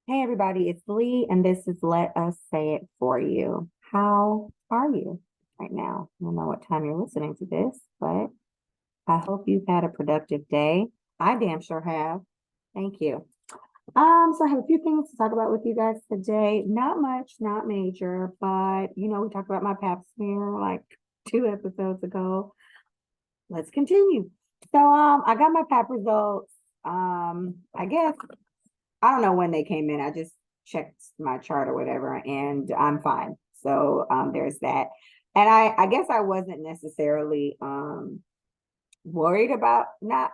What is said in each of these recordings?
Hey everybody, it's Lee, and this is Let Us Say It For You. How are you right now? I don't know what time you're listening to this, but I hope you've had a productive day. I damn sure have. Thank you. So I have a few things to talk about with you guys today. Not much, not major, but we talked about my pap smear like 2 episodes ago. Let's continue. So I got my pap results. I guess I don't know when they came in. I just checked my chart or whatever, and I'm fine. So there's that. And I guess I wasn't necessarily worried about not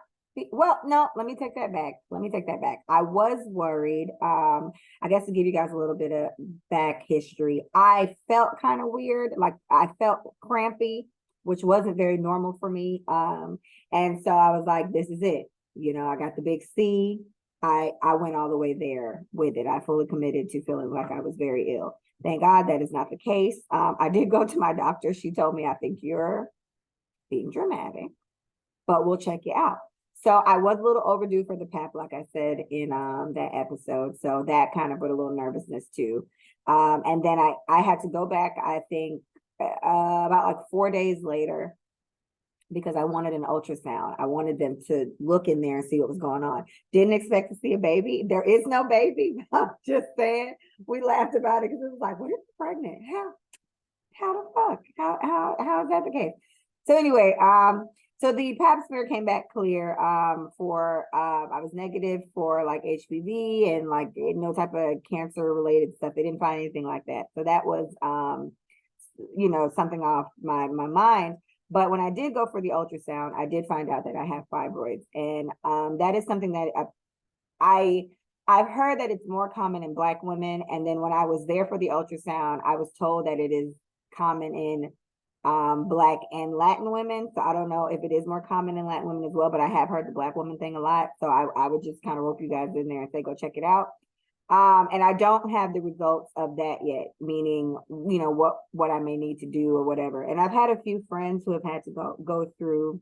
well, no, let me take that back. Let me take that back. I was worried. I guess to give you guys a little bit of back history, I felt kind of weird, like I felt crampy, which wasn't very normal for me. And so I was like, this is it. I got the big C. I went all the way there with it. I fully committed to feeling like I was very ill. Thank God that is not the case. I did go to my doctor. She told me, I think you're being dramatic, but we'll check you out. So I was a little overdue for the PAP, like I said in that episode. So that kind of put a little nervousness too. And then I had to go back, I think, about like 4 days later because I wanted an ultrasound. I wanted them to look in there and see what was going on. Didn't expect to see a baby. There is no baby. I'm just saying. We laughed about it because it was like, what if you're pregnant? How the fuck? How is that the case? So anyway, so the pap smear came back clear for I was negative for like HPV and like no type of cancer related stuff. They didn't find anything like that. So that was something off my mind. But when I did go for the ultrasound, I did find out that I have fibroids, and that is something that I I've heard that it's more common in Black women, and then when I was there for the ultrasound, I was told that it is common in Black and Latin women. So I don't know if it is more common in Latin women as well, but I have heard the Black woman thing a lot. So I would just kind of rope you guys in there and say, go check it out. And I don't have the results of that yet, meaning, what I may need to do or whatever. And I've had a few friends who have had to go through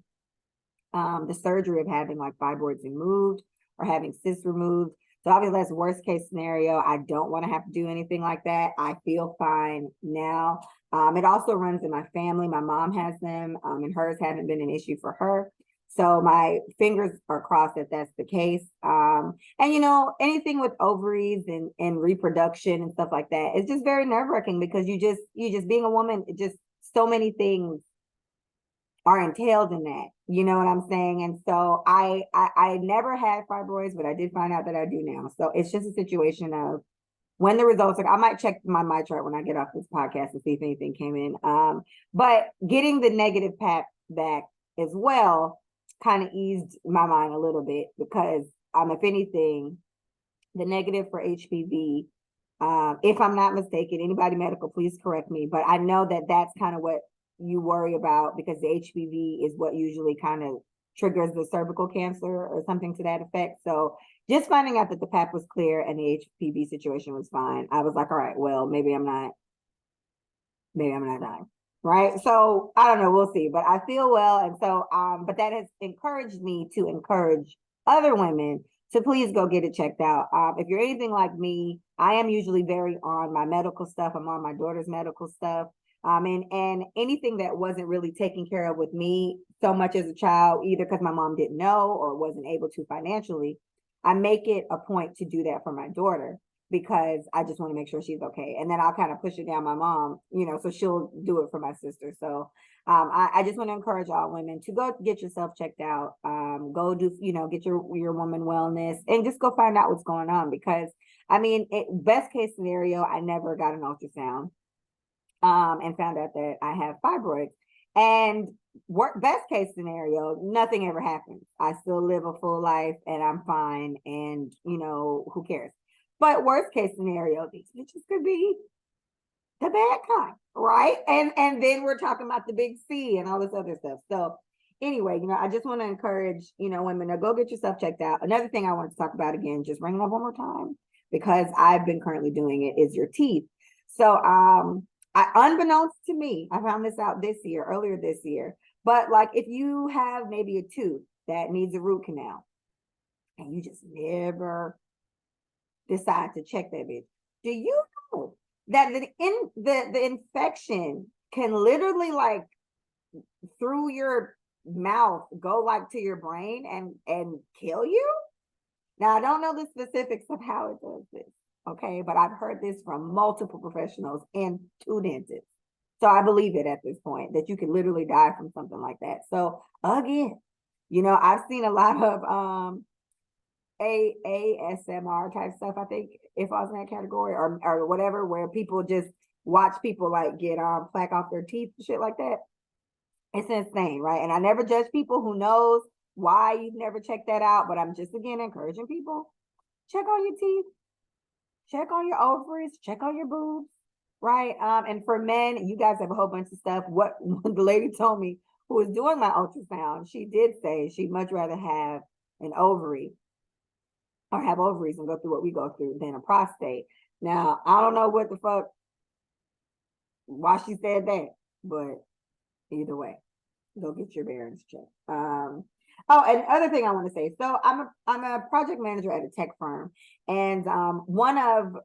the surgery of having like fibroids removed or having cysts removed. So obviously that's worst case scenario. I don't want to have to do anything like that. I feel fine now. It also runs in my family. My mom has them, and hers haven't been an issue for her. So my fingers are crossed that that's the case. And anything with ovaries and reproduction and stuff like that, it's just very nerve wracking because you just being a woman, it just so many things are entailed in that. You know what I'm saying? And so I never had fibroids, but I did find out that I do now. So it's just a situation of when the results are, I might check my chart when I get off this podcast and see if anything came in. But getting the negative pap back as well kind of eased my mind a little bit because if anything, the negative for HPV, if I'm not mistaken, anybody medical, please correct me, but I know that that's kind of what you worry about because the HPV is what usually kind of triggers the cervical cancer or something to that effect. So just finding out that the PAP was clear and the HPV situation was fine, I was like, all right, well, maybe I'm not dying. Right. So I don't know. We'll see. But I feel well. And so, but that has encouraged me to encourage other women to please go get it checked out. If you're anything like me, I am usually very on my medical stuff. I'm on my daughter's medical stuff. And anything that wasn't really taken care of with me so much as a child, either because my mom didn't know or wasn't able to financially, I make it a point to do that for my daughter because I just want to make sure she's okay. And then I'll kind of push it down my mom, so she'll do it for my sister. So I just want to encourage all women to go get yourself checked out. Go do, get your woman wellness and just go find out what's going on. Because best case scenario, I never got an ultrasound and found out that I have fibroids. And best case scenario, nothing ever happens. I still live a full life and I'm fine. And who cares? But worst case scenario, these bitches could be the bad kind, right? And then we're talking about the big C and all this other stuff. So anyway, I just want to encourage, women to go get yourself checked out. Another thing I wanted to talk about again, just bring it up one more time, because I've been currently doing it, is your teeth. So unbeknownst to me, I found this out earlier this year. But like if you have maybe a tooth that needs a root canal and you just never decide to check that bitch. Do you know that the infection can literally like through your mouth go like to your brain and kill you? Now I don't know the specifics of how it does this, okay, but I've heard this from multiple professionals and two dentists. So I believe it at this point that you could literally die from something like that. So again, I've seen a lot of ASMR type stuff. I think if I was in that category or whatever, where people just watch people like get plaque off their teeth and shit like that. It's insane, right? And I never judge people who knows why you've never checked that out, but I'm just again encouraging people check on your teeth, check on your ovaries, check on your boobs, right? And for men, you guys have a whole bunch of stuff. What the lady told me who was doing my ultrasound, she did say she'd much rather have an ovary or have ovaries and go through what we go through than a prostate. Now, I don't know what the fuck, why she said that, but either way, go get your bearings checked. Oh, and other thing I want to say. So I'm a project manager at a tech firm, and one of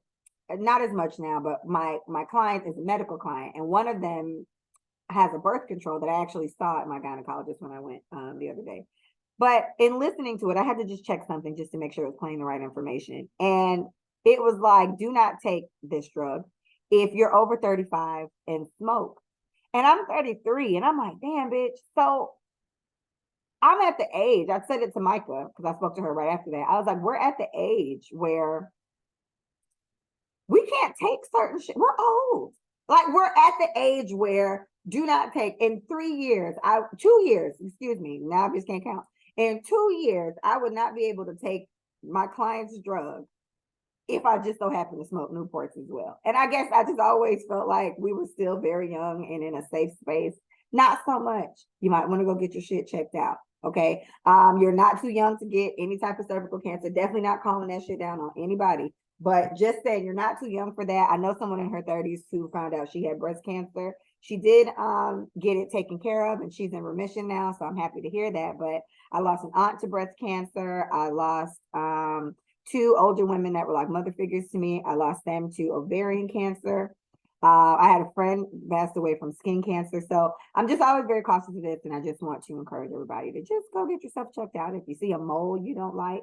not as much now, but my client is a medical client, and one of them has a birth control that I actually saw at my gynecologist when I went the other day. But in listening to it, I had to just check something just to make sure it was playing the right information. And it was like, do not take this drug if you're over 35 and smoke. And I'm 33, and I'm like, damn, bitch. So I'm at the age, I said it to Micah because I spoke to her right after that. I was like, we're at the age where we can't take certain shit. We're old. Like we're at the age where do not take in 3 years, 2 years, excuse me. Now I just can't count. In 2 years, I would not be able to take my client's drug if I just so happen to smoke Newports as well. And I guess I just always felt like we were still very young and in a safe space. Not so much. You might want to go get your shit checked out. Okay. You're not too young to get any type of cervical cancer. Definitely not calling that shit down on anybody. But just saying you're not too young for that. I know someone in her 30s who found out she had breast cancer. She did get it taken care of and she's in remission now. So I'm happy to hear that. But I lost an aunt to breast cancer. I lost two older women that were like mother figures to me. I lost them to ovarian cancer. I had a friend passed away from skin cancer. So I'm just always very cautious of this. And I just want to encourage everybody to just go get yourself checked out. If you see a mole you don't like,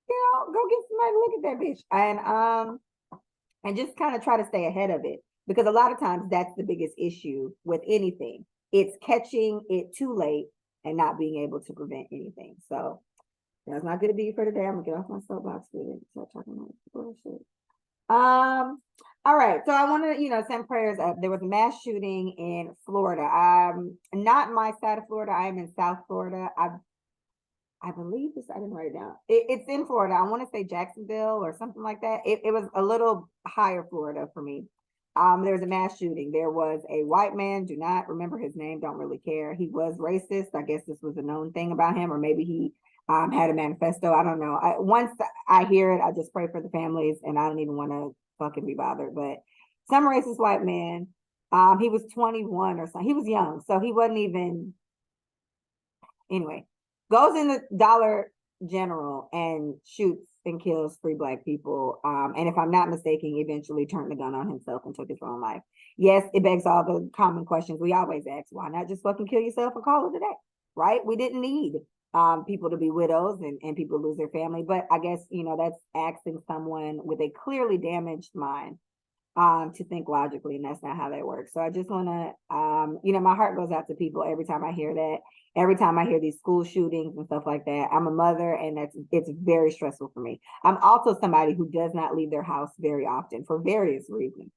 go get somebody to look at that bitch. And just kind of try to stay ahead of it. Because a lot of times that's the biggest issue with anything. It's catching it too late and not being able to prevent anything. So that's not going to be for today. I'm gonna get off my soapbox with it. Start talking about bullshit. All right. So I want to, send prayers up. There was a mass shooting in Florida. Not my side of Florida. I am in South Florida. I believe this. I didn't write it down. It's in Florida. I want to say Jacksonville or something like that. It was a little higher Florida for me. There was a mass shooting. There was a white man. Do not remember his name. Don't really care. He was racist. I guess this was a known thing about him, or maybe he had a manifesto. I don't know. Once I hear it, I just pray for the families, and I don't even want to fucking be bothered. But some racist white man. He was 21 or something. He was young, so he wasn't even. Anyway, goes in the Dollar General and shoots and kills 3 Black people. And if I'm not mistaken, eventually turned the gun on himself and took his own life. Yes, it begs all the common questions we always ask. Why not just fucking kill yourself and call it a day? Right? We didn't need people to be widows and people lose their family. But I guess, that's asking someone with a clearly damaged mind to think logically, and that's not how that works. So I just want to, my heart goes out to people every time I hear that. Every time I hear these school shootings and stuff like that. I'm a mother, and it's very stressful for me. I'm also somebody who does not leave their house very often for various reasons.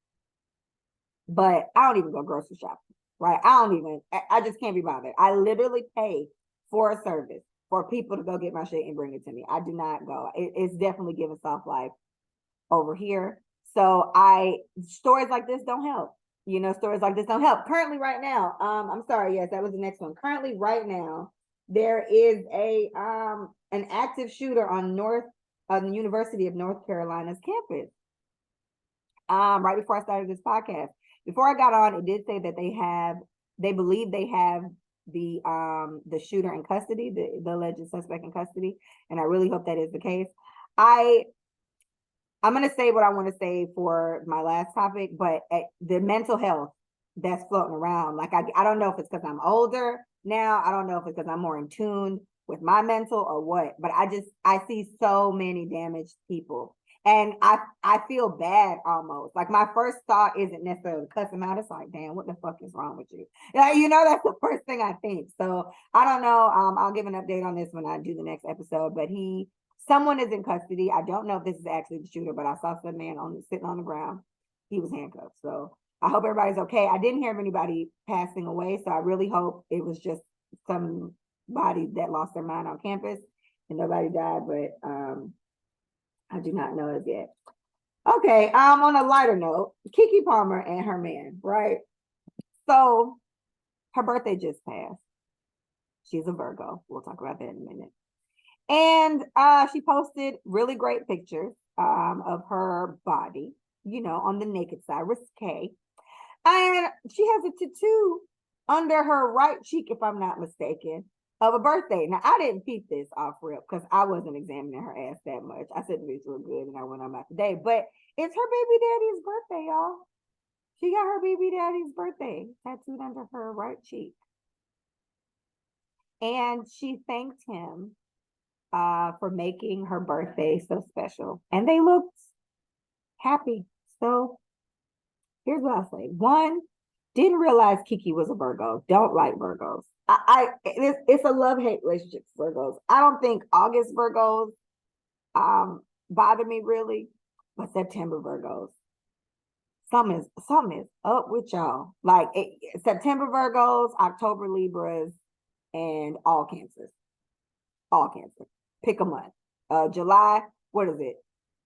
But I don't even go grocery shopping, right? I just can't be bothered. I literally pay for a service for people to go get my shit and bring it to me. I do not go. It's definitely giving soft life over here. So stories like this don't help. Stories like this don't help. Currently, right now, I'm sorry, yes, that was the next one. Currently, right now, there is an active shooter on the University of North Carolina's campus. Right before I started this podcast. Before I got on, it did say that they believe they have the shooter in custody, the alleged suspect in custody, and I really hope that is the case. I'm gonna say what I want to say for my last topic, but the mental health that's floating around, like I don't know if it's because I'm older now. I don't know if it's because I'm more in tune with my mental or what, but I see so many damaged people. And I feel bad almost. Like my first thought isn't necessarily cuss him out. It's like, damn, what the fuck is wrong with you? Yeah, that's the first thing I think. So I don't know. I'll give an update on this when I do the next episode. But someone is in custody. I don't know if this is actually the shooter, but I saw some man sitting on the ground. He was handcuffed. So I hope everybody's okay. I didn't hear of anybody passing away, so I really hope it was just somebody that lost their mind on campus and nobody died. But I do not know as yet. Okay. On a lighter note, Keke Palmer and her man, right? So her birthday just passed. She's a Virgo. We'll talk about that in a minute. And she posted really great pictures of her body, on the naked side, risque. And she has a tattoo under her right cheek, if I'm not mistaken, of a birthday. Now, I didn't peep this off rip because I wasn't examining her ass that much. I said the bitch looked good and I went on about the day. But it's her baby daddy's birthday, y'all. She got her baby daddy's birthday tattooed under her right cheek. And she thanked him for making her birthday so special. And they looked happy. So here's what I'll say. One, didn't realize Keke was a Virgo. Don't like Virgos. It's a love-hate relationship for Virgos. I don't think August Virgos bother me really, but September Virgos. Something is up with y'all. Like September Virgos, October Libras, and all Cancers. All Cancer. Pick a month. July, what is it?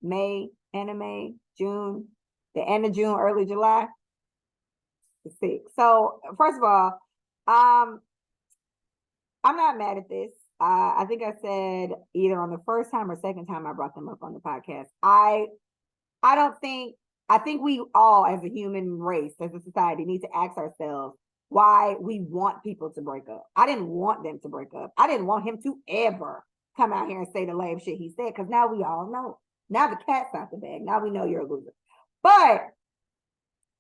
May, end of May, June, the end of June, early July. So first of all, I'm not mad at this. I think I said either on the first time or second time I brought them up on the podcast. I think we all as a human race, as a society, need to ask ourselves why we want people to break up. I didn't want them to break up. I didn't want him to ever come out here and say the lame shit he said, because now we all know. Now the cat's out the bag. Now we know you're a loser. But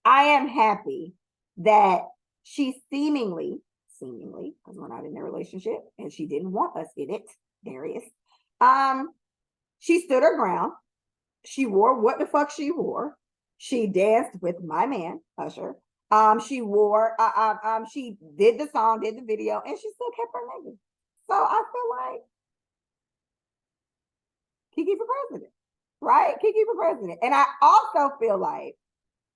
I am happy that she seemingly, because we're not in a relationship, and she didn't want us in it, Darius. She stood her ground. She wore what the fuck she wore. She danced with my man, Usher. She she did the song, did the video, and she still kept her nigga. So I feel like Keke for president, right? Keke for president. And I also feel like,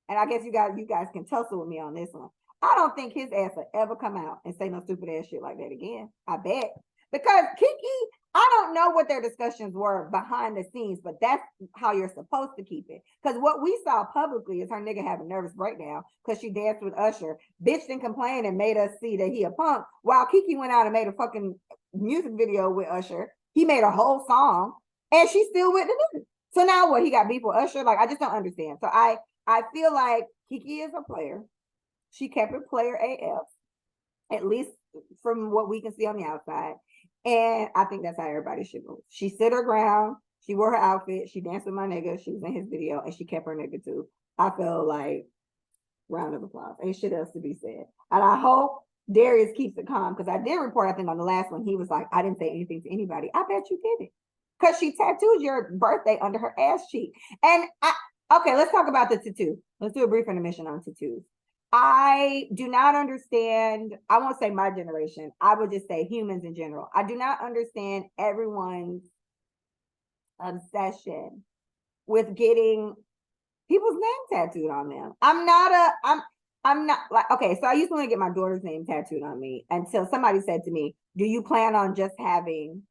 and I guess you guys can tussle with me on this one. I don't think his ass will ever come out and say no stupid ass shit like that again. I bet. Because Keke, I don't know what their discussions were behind the scenes, but that's how you're supposed to keep it. Because what we saw publicly is her nigga having a nervous breakdown because she danced with Usher, bitched and complained and made us see that he a punk, while Keke went out and made a fucking music video with Usher. He made a whole song, and she's still with the nigga. So now what? He got beef with Usher? Like, I just don't understand. So I feel like Keke is a player. She kept it player AF, at least from what we can see on the outside. And I think that's how everybody should move. She stood her ground. She wore her outfit. She danced with my nigga. She was in his video, and she kept her nigga too. I feel like round of applause. Ain't shit else to be said. And I hope Darius keeps it calm, because I did report, I think on the last one, he was like, I didn't say anything to anybody. I bet you did it. Because she tattooed your birthday under her ass cheek. And okay, let's talk about the tattoo. Let's do a brief intermission on tattoos. I do not understand. I won't say my generation. I would just say humans in general. I do not understand everyone's obsession with getting people's name tattooed on them. I'm not like, okay, so I used to want to get my daughter's name tattooed on me until somebody said to me, do you plan on just having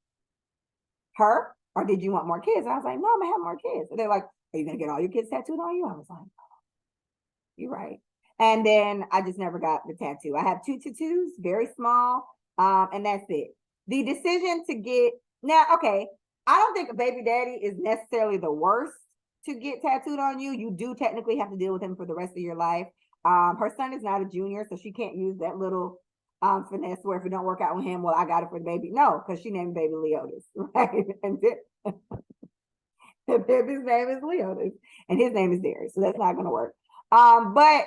her, or did you want more kids? I was like, no, I'm gonna have more kids. And they're like, are you gonna get all your kids tattooed on you? I was like, you're right. And then I just never got the tattoo. I have 2 tattoos, very small, and that's it. The decision to get, now, okay, I don't think a baby daddy is necessarily the worst to get tattooed on you. You do technically have to deal with him for the rest of your life. Her son is not a junior, so she can't use that little finesse where if it don't work out with him, well, I got it for the baby. No, because she named baby Leotis, right? His name is Leonis, and his name is Darius, so that's not gonna work. But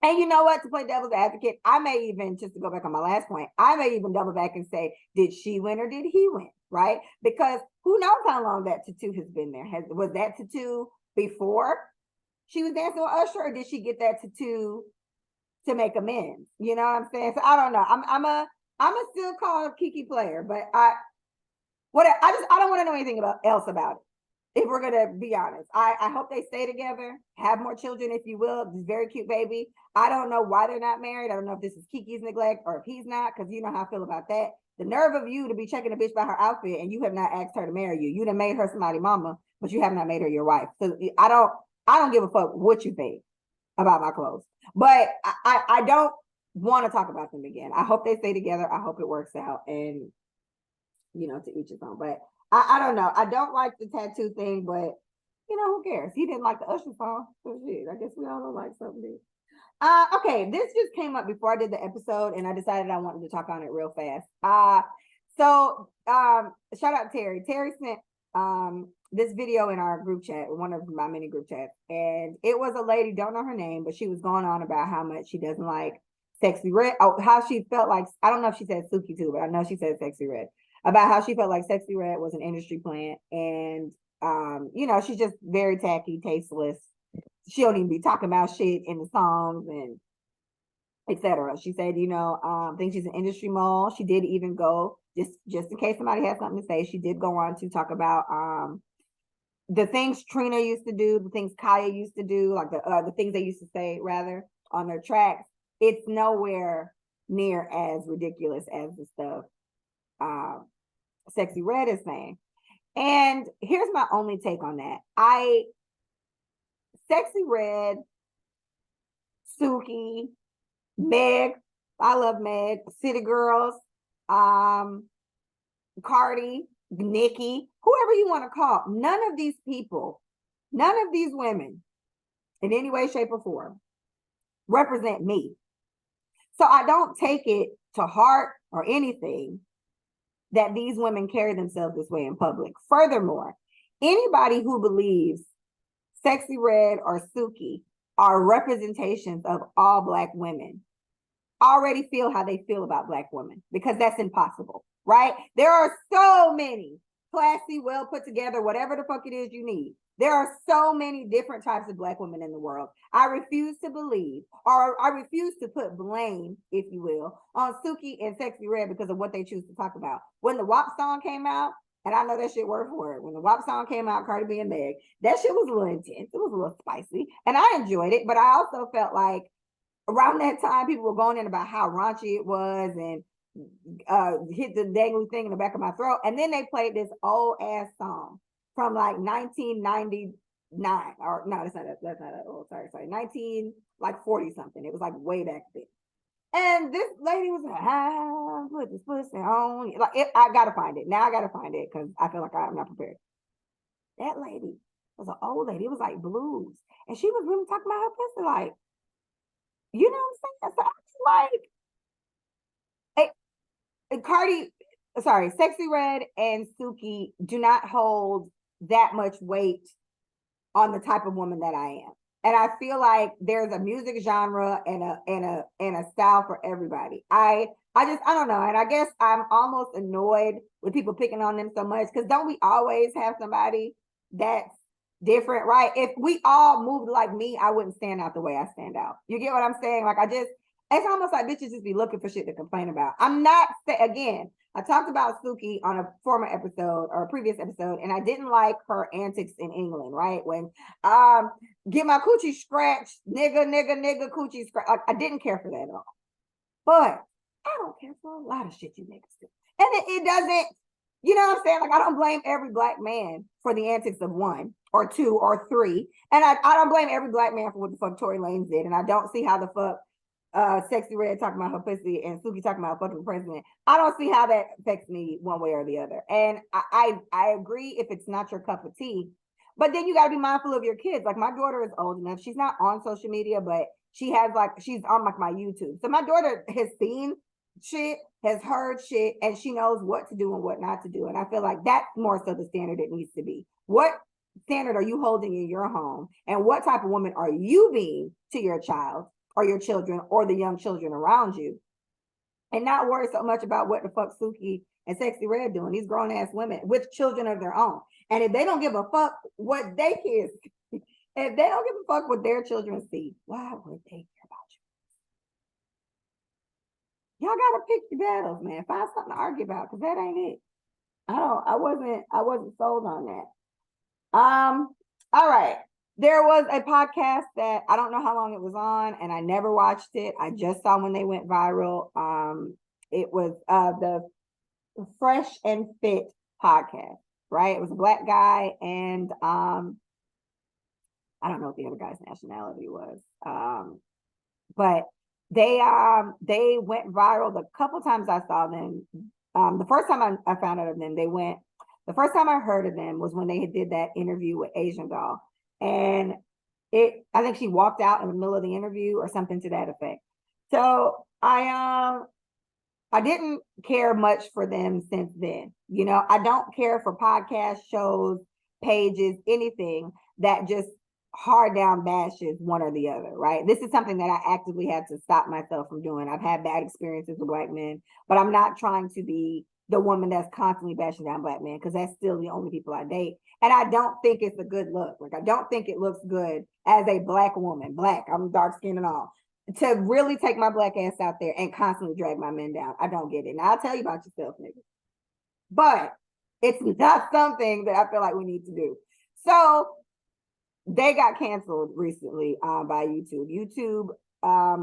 and you know what? To play devil's advocate, I may even, just to go back on my last point, I may even double back and say, did she win or did he win? Right? Because who knows how long that tattoo has been there? Was that tattoo before she was dancing with Usher, or did she get that tattoo to make amends? You know what I'm saying? So I don't know. I'm a still call Keke player, but I don't want to know anything else about it. If we're gonna be honest, I hope they stay together, have more children, if you will. This very cute baby. I don't know why they're not married. I don't know if this is Kiki's neglect or if he's not, because you know how I feel about that. The nerve of you to be checking a bitch by her outfit and you have not asked her to marry you. You done made her somebody mama, but you have not made her your wife. So I don't give a fuck what you think about my clothes. But I don't want to talk about them again. I hope they stay together. I hope it works out. And to each his own. But I don't know. I don't like the tattoo thing, but who cares? He didn't like the Usher song. So shit, I guess we all don't like something. Okay, this just came up before I did the episode, and I decided I wanted to talk on it real fast. Shout out Terry. Terry sent this video in our group chat, one of my many group chats, and it was a lady, don't know her name, but she was going on about how much she doesn't like Sexy Red. Oh, how she felt like, I don't know if she said Suki too, but I know she said Sexy Red, about how she felt like Sexy Red was an industry plant, and she's just very tacky, tasteless. She don't even be talking about shit in the songs and etc. She said, think she's an industry mole. She did even go, just in case somebody has something to say, she did go on to talk about the things Trina used to do, the things Kaya used to do, like the things they used to say rather on their tracks. It's nowhere near as ridiculous as the stuff Sexy Red is saying. And here's my only take on that. Sexy Red, Suki, Meg, I love Meg, City Girls, Cardi, Nikki, whoever you want to call, none of these people, none of these women in any way, shape, or form represent me. So I don't take it to heart or anything that these women carry themselves this way in public. Furthermore, anybody who believes Sexy Red or Suki are representations of all Black women already feel how they feel about Black women, because that's impossible, right? There are so many classy, well put together, whatever the fuck it is you need. There are so many different types of Black women in the world. I refuse to believe, or I refuse to put blame, if you will, on Suki and Sexy Red because of what they choose to talk about. When the WAP song came out, and I know that shit word for word, when the WAP song came out, Cardi B and Meg, that shit was a little intense. It was a little spicy, and I enjoyed it, but I also felt like around that time, people were going in about how raunchy it was and hit the dangly thing in the back of my throat. And then they played this old ass song from like 1999, or no, that's not that old. Sorry, 40 something. It was like way back then. And this lady was like, put this pussy on. I gotta find it now. I gotta find it because I feel like I'm not prepared. That lady was an old lady. It was like blues, and she was really talking about her pussy, like. You know what I'm saying? So I was like, Cardi, sorry, Sexy Red and Suki do not hold that much weight on the type of woman that I am. And I feel like there's a music genre and a style for everybody. I don't know. And I guess I'm almost annoyed with people picking on them so much, because don't we always have somebody that's different, right? If we all moved like me, I wouldn't stand out the way I stand out. You get what I'm saying? Like it's almost like bitches just be looking for shit to complain about. I'm not, again, I talked about Suki on a former episode or a previous episode, and I didn't like her antics in England, right? When get my coochie scratched, nigga, coochie scratch. I didn't care for that at all. But I don't care for a lot of shit you niggas do. And it doesn't, you know what I'm saying? Like, I don't blame every Black man for the antics of one or two or three. And I don't blame every Black man for what the fuck Tory Lanez did. And I don't see how the fuck Sexy Red talking about her pussy and Suki talking about fucking the president. I don't see how that affects me one way or the other. And I agree if it's not your cup of tea. But then you got to be mindful of your kids. Like, my daughter is old enough. She's not on social media, but she's on like my YouTube. So my daughter has seen shit, has heard shit, and she knows what to do and what not to do. And I feel like that's more so the standard it needs to be. What standard are you holding in your home? And what type of woman are you being to your child or your children or the young children around you? And not worry so much about what the fuck Suki and Sexy Red doing, these grown ass women with children of their own. And if they don't give a fuck what they kids, if they don't give a fuck what their children see, why would they care about you? Y'all gotta pick your battles, man. Find something to argue about, because that ain't it. I wasn't sold on that. All right. There was a podcast that I don't know how long it was on, and I never watched it. I just saw when they went viral. It was the Fresh and Fit podcast, right? It was a black guy, and I don't know what the other guy's nationality was. But they went viral the couple times I saw them. The first time I found out of them, the first time I heard of them was when they did that interview with Asian Doll. And I think she walked out in the middle of the interview or something to that effect. So I didn't care much for them since then. You know, I don't care for podcast shows, pages, anything that just hard down bashes one or the other, right? This is something that I actively had to stop myself from doing. I've had bad experiences with black men, but I'm not trying to be the woman that's constantly bashing down black men, because that's still the only people I date. And I don't think it's a good look. Like, I don't think it looks good as a black woman, I'm dark skinned and all, to really take my black ass out there and constantly drag my men down. I don't get it. And I'll tell you about yourself, nigga. But it's not something that I feel like we need to do. So they got canceled recently by YouTube. YouTube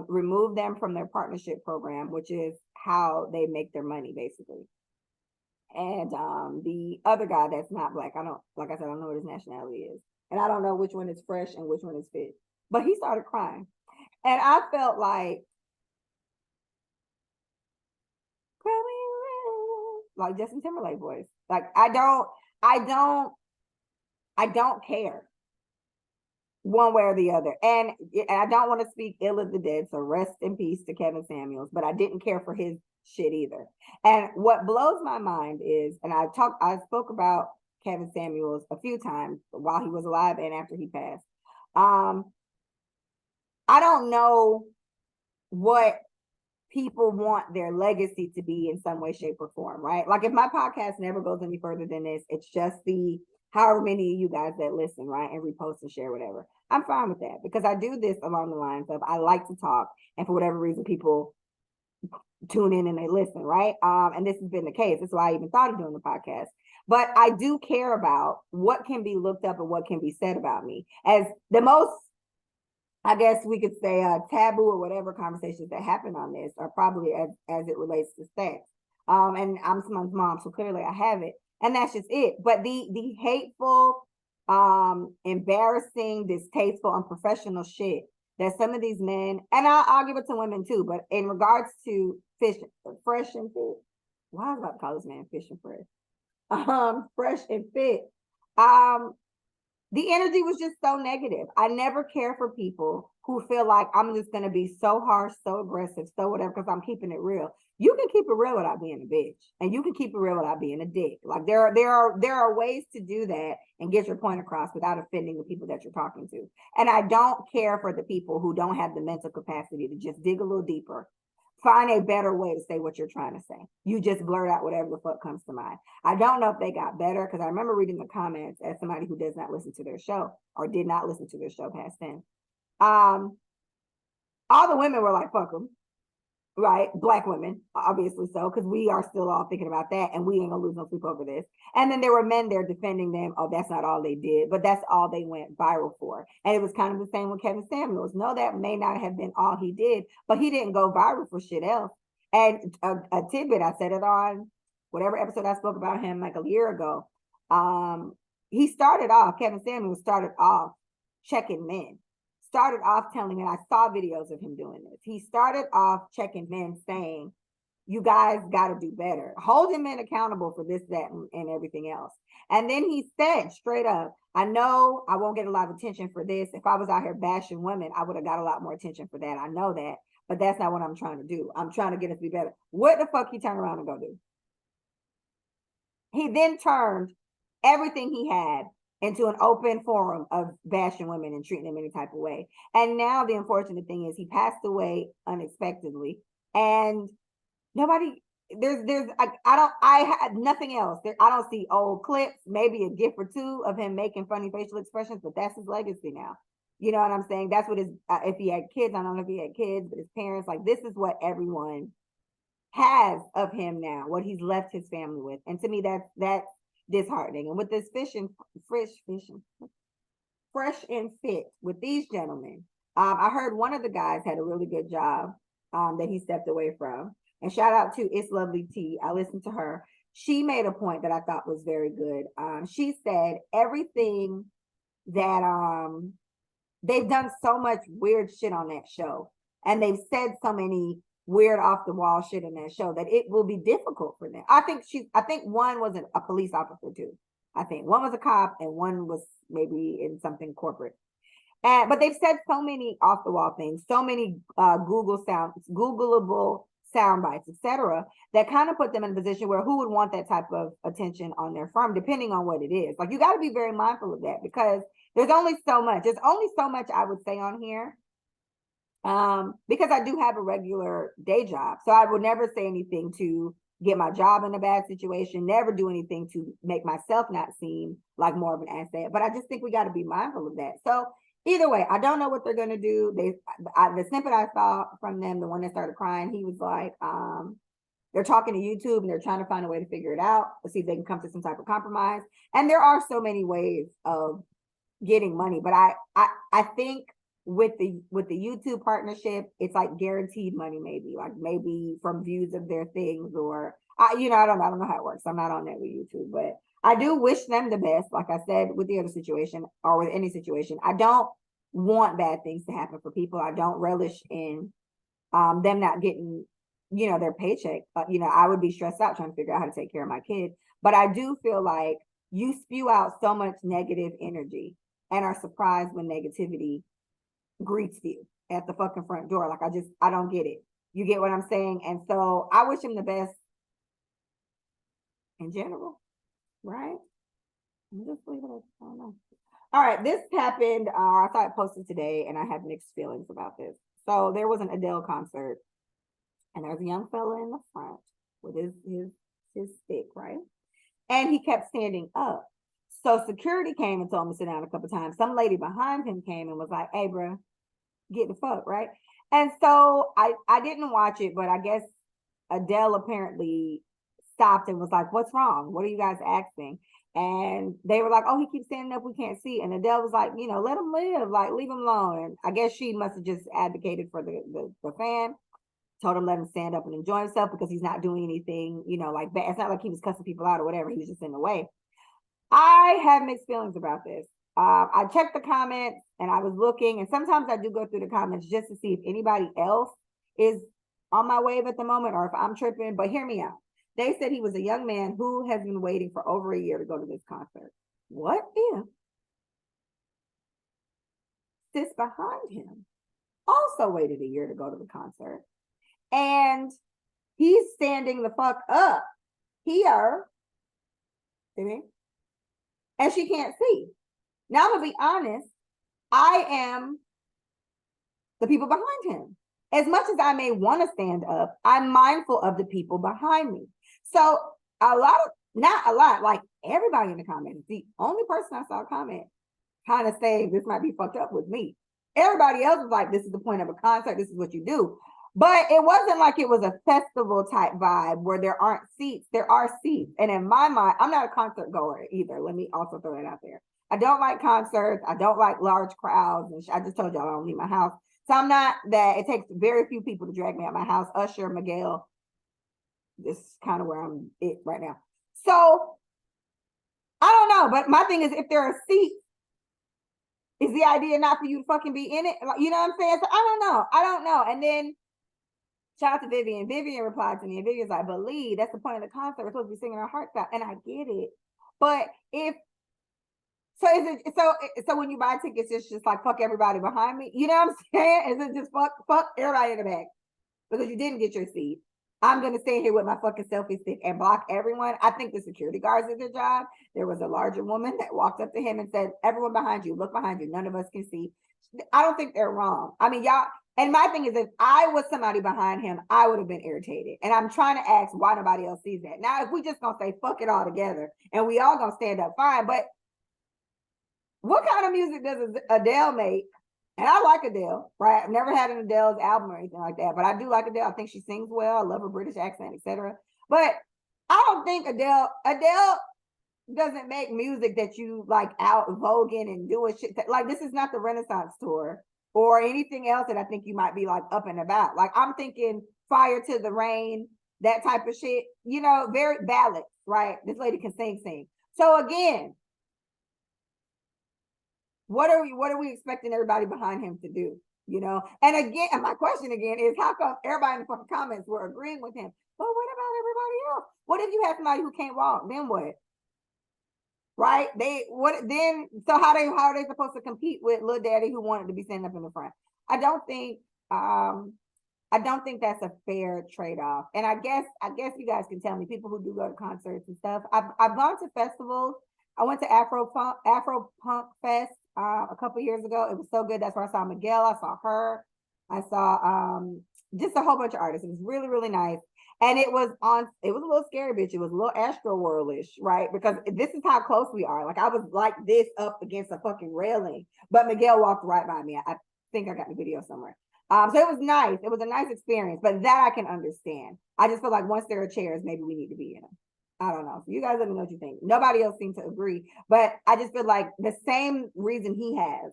removed them from their partnership program, which is how they make their money, basically. And the other guy that's not black, like I said, I don't know what his nationality is. And I don't know which one is Fresh and which one is Fit. But he started crying. And I felt like Justin Timberlake voice. Like, I don't care one way or the other. And I don't want to speak ill of the dead, so rest in peace to Kevin Samuels, but I didn't care for his shit either. And what blows my mind is, and I spoke about Kevin Samuels a few times while he was alive and after he passed. I don't know what people want their legacy to be in some way, shape, or form, right? Like, if my podcast never goes any further than this, it's just the however many of you guys that listen, right, and repost and share whatever. I'm fine with that, because I do this along the lines of I like to talk, and for whatever reason, people tune in and they listen, right? And this has been the case. That's why I even thought of doing the podcast. But I do care about what can be looked up and what can be said about me. As the most, I guess we could say, taboo or whatever conversations that happen on this are probably as it relates to sex. And I'm someone's mom, so clearly I have it, and that's just it. But the hateful, embarrassing, distasteful, unprofessional shit that some of these men, and I'll give it to women too, but in regards to Fresh and Fit, why was I about to call this man Fish and Fresh? Fresh and Fit. The energy was just so negative. I never care for people who feel like I'm just going to be so harsh, so aggressive, so whatever, because I'm keeping it real. You can keep it real without being a bitch, and you can keep it real without being a dick. Like, there are ways to do that and get your point across without offending the people that you're talking to. And I don't care for the people who don't have the mental capacity to just dig a little deeper. Find a better way to say what you're trying to say. You just blurt out whatever the fuck comes to mind. I don't know if they got better, because I remember reading the comments as somebody who does not listen to their show, or did not listen to their show past then. All the women were like, fuck them, right? Black women, obviously so, because we are still all thinking about that, and we ain't gonna lose no sleep over this. And then there were men there defending them. Oh, that's not all they did, but that's all they went viral for. And it was kind of the same with Kevin Samuels. No, that may not have been all he did, but he didn't go viral for shit else. And a tidbit, I said it on whatever episode I spoke about him like a year ago. Kevin Samuels started off checking men. Started off telling me, I saw videos of him doing this. He started off checking men, saying, you guys got to do better. Holding men accountable for this, that, and everything else. And then he said straight up, I know I won't get a lot of attention for this. If I was out here bashing women, I would have got a lot more attention for that. I know that. but that's not what I'm trying to do. I'm trying to get us to be better. What the fuck he turn around and go do? He then turned everything he had into an open forum of bashing women and treating them any type of way. And now the unfortunate thing is he passed away unexpectedly, and nobody I had nothing else there. I don't see old clips, maybe a gif or two of him making funny facial expressions, but that's his legacy now. You know what I'm saying? That's what his if he had kids, I don't know if he had kids, but his parents, like, this is what everyone has of him now, what he's left his family with. And to me, that's disheartening. And with this fresh and fit with these gentlemen, I heard one of the guys had a really good job that he stepped away from. And shout out to It's Lovely T. I listened to her. She made a point that I thought was very good. She said everything that they've done so much weird shit on that show, and they've said so many weird off the wall shit in that show, that it will be difficult for them. I think one was a police officer too. I think one was a cop and one was maybe in something corporate. But they've said so many off the wall things, so many Googleable sound bites, etc., that kind of put them in a position where who would want that type of attention on their firm, depending on what it is. Like, you got to be very mindful of that, because there's only so much. There's only so much I would say on here, because I do have a regular day job. So I would never say anything to get my job in a bad situation, never do anything to make myself not seem like more of an asset. But I just think we got to be mindful of that. So either way, I don't know what they're going to do. The snippet I saw from them, the one that started crying, he was like, they're talking to YouTube and they're trying to find a way to figure it out, to see if they can come to some type of compromise. And there are so many ways of getting money, but I think with the YouTube partnership, it's like guaranteed money, maybe from views of their things, or I don't know how it works. I'm not on that with YouTube, but I do wish them the best. Like I said, with the other situation or with any situation, I don't want bad things to happen for people. I don't relish in them not getting their paycheck. I would be stressed out trying to figure out how to take care of my kid. But I do feel like you spew out so much negative energy and are surprised when negativity greets you at the fucking front door. Like, I don't get it. You get what I'm saying? And so I wish him the best in general, right? I'm just leave it. I don't know. All right, this happened. I saw it posted today, and I had mixed feelings about this. So there was an Adele concert, and there was a young fella in the front with his stick, right? And he kept standing up. So security came and told him to sit down a couple of times. Some lady behind him came and was like, "Hey, bro, get the fuck," right? And so I didn't watch it, but I guess Adele apparently stopped and was like, "What's wrong? What are you guys asking?" And they were like, "Oh, he keeps standing up, we can't see." And Adele was like, "Let him live, like, leave him alone." And I guess she must have just advocated for the fan, told him let him stand up and enjoy himself because he's not doing anything, like bad. It's not like he was cussing people out or whatever. He was just in the way. I have mixed feelings about this. I checked the comments and I was looking, and sometimes I do go through the comments just to see if anybody else is on my wave at the moment or if I'm tripping. But hear me out. They said he was a young man who has been waiting for over a year to go to this concert. What if sis behind him also waited a year to go to the concert, and he's standing the fuck up here, and she can't see? Now, to be honest, I am the people behind him. As much as I may want to stand up, I'm mindful of the people behind me. So not a lot, like everybody in the comments, the only person I saw comment kind of saying this might be fucked up with me. Everybody else was like, this is the point of a concert, this is what you do. But it wasn't like it was a festival type vibe where there aren't seats. There are seats. And in my mind, I'm not a concert goer either. Let me also throw that out there. I don't like concerts. I don't like large crowds. And I just told y'all I don't leave my house. So I'm not that. It takes very few people to drag me out my house. Usher, Miguel. This is kind of where I'm at right now. So I don't know. But my thing is, if there are seats, is the idea not for you to fucking be in it? You know what I'm saying? So I don't know. And then shout out to Vivian. Vivian replied to me, and Vivian's like, "But Lee, that's the point of the concert. We're supposed to be singing our hearts out." And I get it. But so when you buy tickets, it's just like fuck everybody behind me. You know what I'm saying? Is it just fuck everybody in the back? because you didn't get your seat. I'm gonna stay here with my fucking selfie stick and block everyone. I think the security guards did their job. There was a larger woman that walked up to him and said, "Everyone behind you, look behind you. None of us can see." I don't think they're wrong. I mean, y'all. And my thing is, if I was somebody behind him, I would have been irritated. And I'm trying to ask why nobody else sees that. Now, if we just gonna say fuck it all together and we all gonna stand up, fine. But what kind of music does Adele make? And I like Adele, right? I've never had an Adele's album or anything like that, but I do like Adele. I think she sings well. I love her British accent, etc. But I don't think Adele doesn't make music that you like out voguing and doing shit. Like this is not the Renaissance tour or anything else that I think you might be like up and about. Like I'm thinking Fire to the Rain, that type of shit. You know, very ballads, right? This lady can sing. So again, what are we expecting everybody behind him to do? You know, and again, and my question again is how come everybody in the fucking comments were agreeing with him? But what about everybody else? What if you have somebody who can't walk? Then what? Right? They what then? So how are they supposed to compete with Lil Daddy who wanted to be standing up in the front? I don't think um I don't think that's a fair trade-off. And I guess you guys can tell me, people who do go to concerts and stuff. I've gone to festivals. I went to Afro Punk Fest a couple years ago. It was so good. That's where I saw Miguel. I saw her. I saw just a whole bunch of artists. It was really, really nice. And it was a little scary, bitch. It was a little Astro Worldish, right? Because this is how close we are. Like I was like this up against a fucking railing, but Miguel walked right by me. I think I got the video somewhere. So it was nice. It was a nice experience, but that I can understand. I just feel like once there are chairs, maybe we need to be in them. I don't know. So you guys let me know what you think. Nobody else seemed to agree, but I just feel like the same reason he has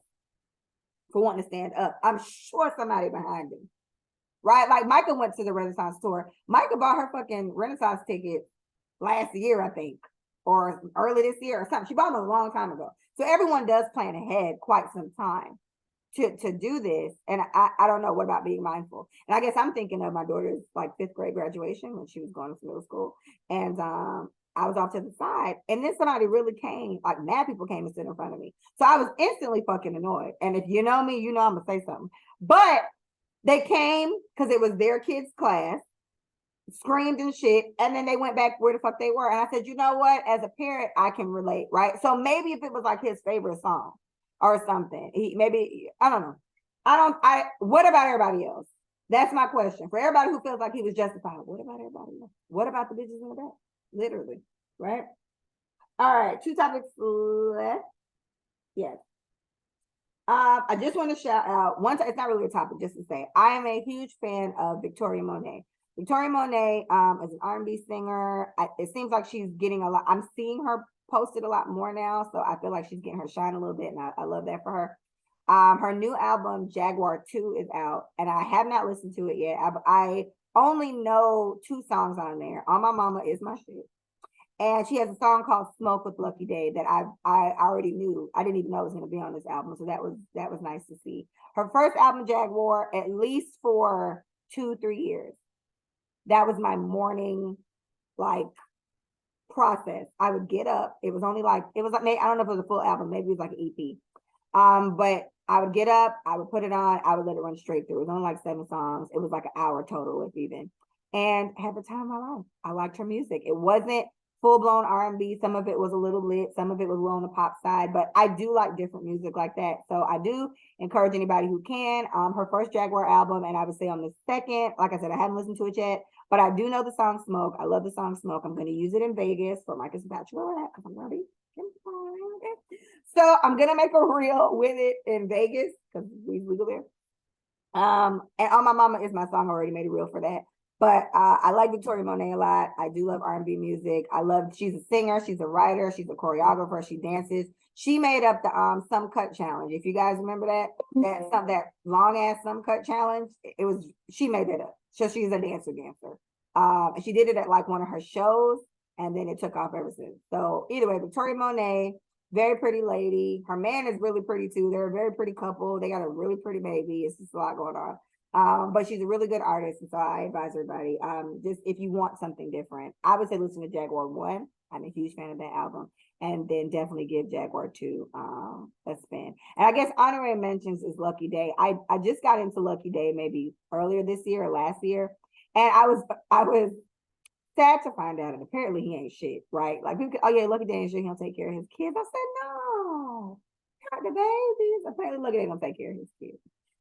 for wanting to stand up, I'm sure somebody behind him, right? Like Micah went to the Renaissance tour. Micah bought her fucking Renaissance ticket last year, I think, or early this year or something. She bought them a long time ago. So everyone does plan ahead quite some time to do this. And I don't know what about being mindful. And I guess I'm thinking of my daughter's like fifth grade graduation when she was going to middle school. And I was off to the side. And then somebody really came, like mad people came and stood in front of me. So I was instantly fucking annoyed. And if you know me, you know I'm gonna say something. But they came because it was their kids' class, screamed and shit, and then they went back where the fuck they were. And I said, you know what? As a parent, I can relate, right? So maybe if it was like his favorite song or something, maybe I don't know. What about everybody else? That's my question. For everybody who feels like he was justified, what about everybody else? What about the bitches in the back? Literally, right? All right, two topics left. Yes. I just want to shout out one. It's not really a topic, just to say I am a huge fan of Victoria Monet. Victoria Monet is an R&B singer. It seems like she's getting a lot. I'm seeing her posted a lot more now, so I feel like she's getting her shine a little bit, and I love that for her. Her new album Jaguar 2 is out, and I have not listened to it yet. I only know two songs on there. On My Mama is my shit. And she has a song called Smoke with Lucky Day that I already knew. I didn't even know it was going to be on this album. So that was nice to see. Her first album, Jaguar, at least for 2-3 years. That was my morning like process. I would get up. It was like I don't know if it was a full album, maybe it was like an EP. But I would get up, I would put it on, I would let it run straight through. It was only like 7 songs. It was like an hour total, if even. And had the time of my life. I liked her music. It wasn't full-blown R&B. Some of it was a little lit, some of it was a little on the pop side, but I do like different music like that. So I do encourage anybody who can. Her first Jaguar album, and I would say on the second, like I said, I haven't listened to it yet, but I do know the song Smoke. I love the song Smoke. I'm going to use it in Vegas for Micah's bachelorette because I'm going to be so I'm gonna make a reel with it in Vegas because we go there. And On My Mama is my song. I already made a reel for that. But I like Victoria Monet a lot. I do love R&B music. She's a singer, she's a writer, she's a choreographer, she dances. She made up the Some Cut challenge. If you guys remember that long ass Some Cut challenge, she made that up. So she's a dancer. And she did it at like one of her shows, and then it took off ever since. So either way, Victoria Monet, very pretty lady. Her man is really pretty too. They're a very pretty couple. They got a really pretty baby. It's just a lot going on. But she's a really good artist, and so I advise everybody, just if you want something different, I would say listen to Jaguar 1. I'm a huge fan of that album. and then definitely give Jaguar 2 a spin. And I guess honorary mentions is Lucky Day. I just got into Lucky Day maybe earlier this year or last year, and I was sad to find out, and apparently he ain't shit, right? Like people, oh yeah, Lucky Day ain't shit. He'll take care of his kids. I said no, not the babies. Apparently, Lucky Day gonna take care of his kids.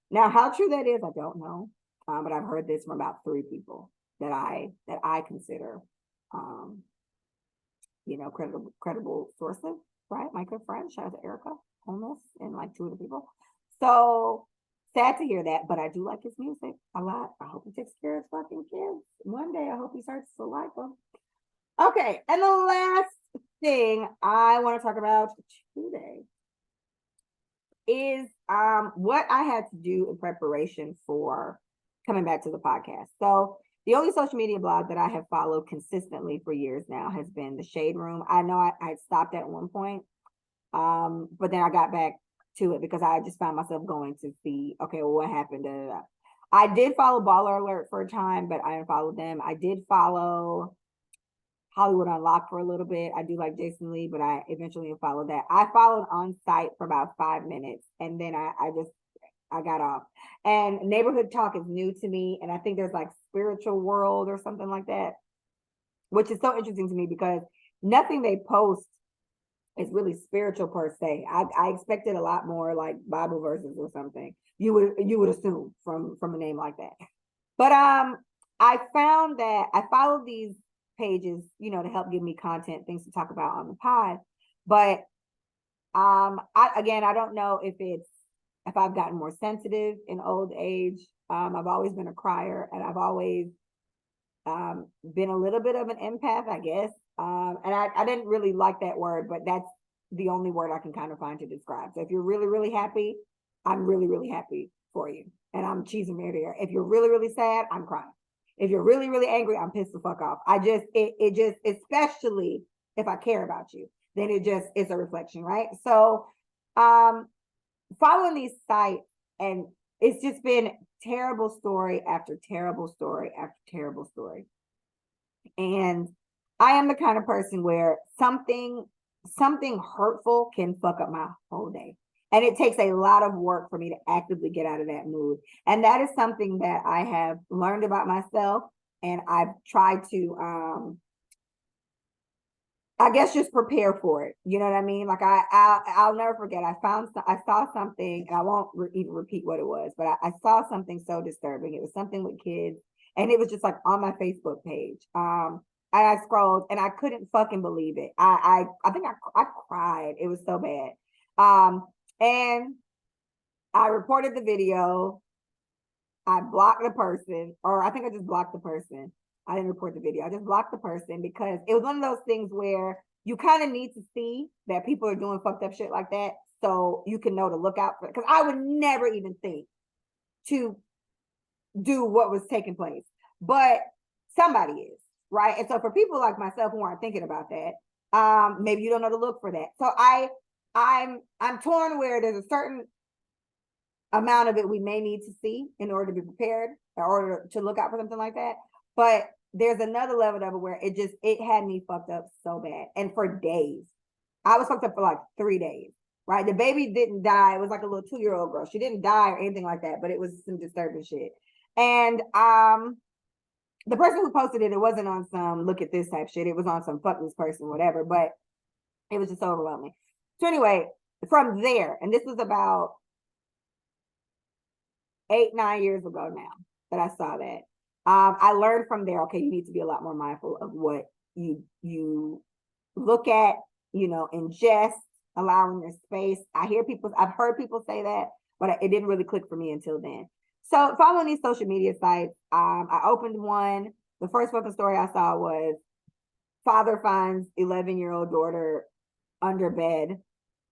Now, how true that is, I don't know, but I've heard this from about 3 people that I consider, um, credible sources, right? My good friend, shout out to Erica, homeless, and like 2 other people. So sad to hear that, but I do like his music a lot. I hope he takes care of his fucking kids. One day, I hope he starts to like them. Okay, and the last thing I want to talk about today is what I had to do in preparation for coming back to the podcast. So the only social media blog that I have followed consistently for years now has been the Shade Room. I know I stopped at one point, but then I got back to it because I just found myself going to see, okay, well, what happened? I did follow Baller Alert for a time, but I unfollowed them. I did follow Hollywood Unlocked for a little bit. I do like Jason Lee, but I eventually followed that. I followed On Site for about 5 minutes, and then I got off. And Neighborhood Talk is new to me, and I think there's like Spiritual World or something like that, which is so interesting to me because nothing they post is really spiritual per se. I expected a lot more like Bible verses or something. You would assume from a name like that. But I found that I followed these pages, to help give me content, things to talk about on the pod. But I don't know if I've gotten more sensitive in old age. I've always been a crier, and I've always been a little bit of an empath, I guess. And I didn't really like that word, but that's the only word I can kind of find to describe. So if you're really, really happy, I'm really, really happy for you. And I'm cheesing ear to ear. If you're really, really sad, I'm crying. If you're really, really angry, I'm pissed the fuck off. It just, especially if I care about you, then it's a reflection, right? So, following these sites, and it's just been terrible story after terrible story after terrible story. And I am the kind of person where something hurtful can fuck up my whole day. And it takes a lot of work for me to actively get out of that mood. And that is something that I have learned about myself. And I've tried to, I guess, just prepare for it. You know what I mean? Like I'll never forget. I saw something, and I won't even repeat what it was, but I saw something so disturbing. It was something with kids, and it was just like on my Facebook page. And I scrolled, and I couldn't fucking believe it. I think I cried. It was so bad. And I reported the video. I blocked the person, or I think I just blocked the person. I didn't report the video. I just blocked the person because it was one of those things where you kind of need to see that people are doing fucked up shit like that so you can know to look out for it. Because I would never even think to do what was taking place, but somebody is, right? And so for people like myself who aren't thinking about that, maybe you don't know to look for that. So I'm torn where there's a certain amount of it we may need to see in order to be prepared, in order to look out for something like that. But there's another level of it where it had me fucked up so bad. And for days, I was fucked up for like 3 days, right? The baby didn't die. It was like a little 2-year-old girl. She didn't die or anything like that, but it was some disturbing shit. And the person who posted it wasn't on some look at this type shit. It was on some fuck this person, whatever, but it was just overwhelming. So anyway, from there, and this was about 8-9 years ago now that I saw that. I learned from there, okay, you need to be a lot more mindful of what you look at, ingest, allowing your space. I've heard people say that, but it didn't really click for me until then. So following these social media sites, I opened one. The first fucking story I saw was father finds 11-year-old daughter under bed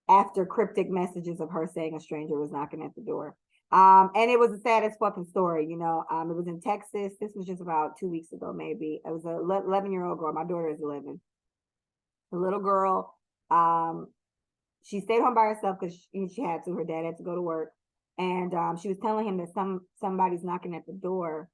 after cryptic messages of her saying a stranger was knocking at the door. And it was the saddest fucking story, it was in Texas. This was just about 2 weeks ago, maybe. It was a 11-year-old girl. My daughter is 11. The little girl, she stayed home by herself because she had to. Her dad had to go to work. And she was telling him that somebody's knocking at the door,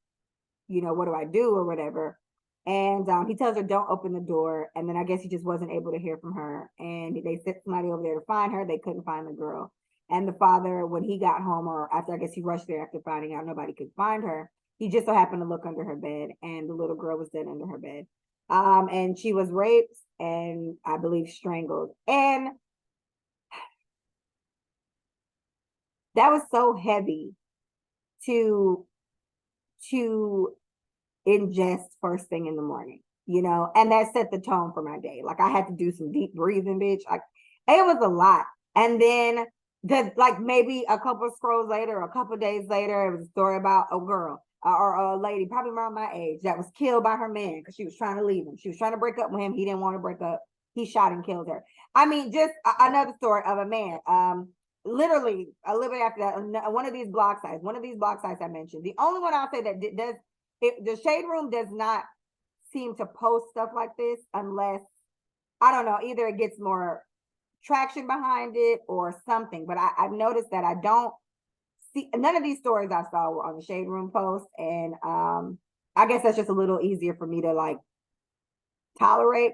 what do I do or whatever. And he tells her, don't open the door. And then I guess he just wasn't able to hear from her. And they sent somebody over there to find her. They couldn't find the girl. And the father, when he got home, or after, I guess he rushed there after finding out nobody could find her, he just so happened to look under her bed, and the little girl was dead under her bed. And she was raped and I believe strangled. And that was so heavy to to ingest first thing in the morning, and that set the tone for my day. Like I had to do some deep breathing, bitch. Like it was a lot. And then like maybe a couple of scrolls later, a couple of days later, it was a story about a girl or a lady, probably around my age, that was killed by her man because she was trying to leave him. She was trying to break up with him. He didn't want to break up. He shot and killed her. I mean, just another story of a man. Literally a little bit after that, one of these blog sites I mentioned. The only one I'll say that does the Shade Room does not seem to post stuff like this unless, I don't know, either it gets more traction behind it or something. But I've noticed that I don't see none of these stories I saw were on the Shade Room post. And I guess that's just a little easier for me to like tolerate.